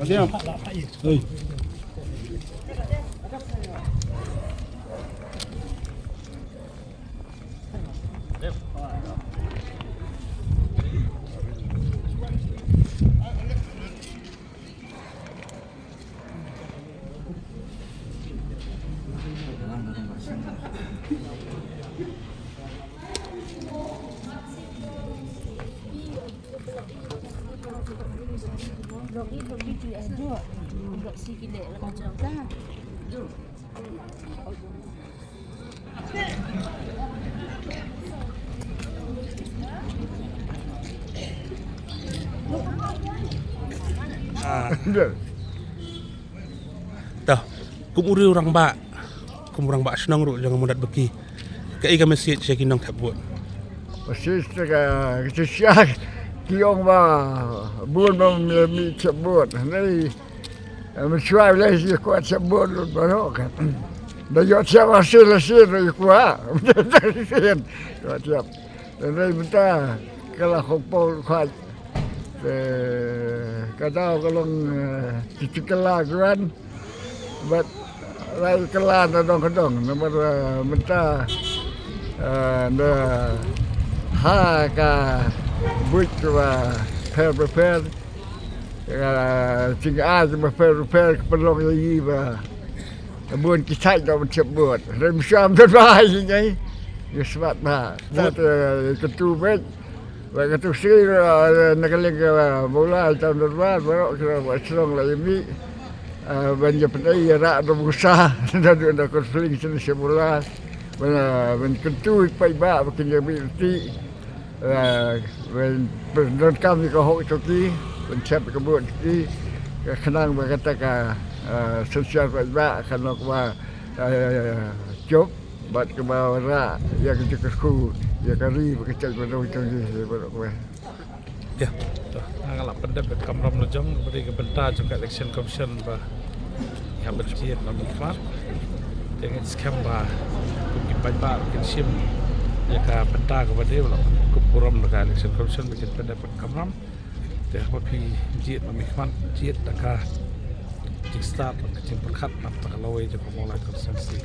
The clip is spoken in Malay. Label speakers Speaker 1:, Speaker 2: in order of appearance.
Speaker 1: Diam. Oi. Dah, kumuri orang bak, kumurang bak senang ru jangan mudat beki. Kai kami siat cekin nong thep buat.
Speaker 2: Persis cái siak kiong ba buôn ba mi chập buôn này mình xoay lấy gì qua chập buôn luôn mà nó cả đã dọn chập vào xin rồi quá xin dọn chập đây mình ta cái là không bao khoai cái đó cái lông chỉ cái lá gran but lại cái lá nó đông nó mà mình ta ha ka buat wa prepare chính ai mà prepare pelong lagi ba buat kita dah macam buat rem syam tu bahai ni ni sebab bah tak ketu bet wa ketu sri nak lagi Mawlai tahun depan baru kita buat selong lagi ni banyak pendai rak dah berusaha dah konflik semula mình ketu pai ba makin lebih reti mình đơn cam như cơ hội cho ký mình xem cái buồn ký khả năng mà cái ta social vậy ba khả năng mà chốt bật cái bao ra ya cái khu ya cái ri cái chân vào đâu trong gì vậy vậy
Speaker 1: Ya, agak pyndep kamram jong beri ke benta juga election commission ba yang berjiat kami kelar dengan skam ba kuki ba kinsim ya ka benta ke bade wala kupuram dekat election commission bikin pyndep kamram teh bapi jiat kami kelar jiat dekat jik start kecil perkat nak tak lawai je Mawlai konsensi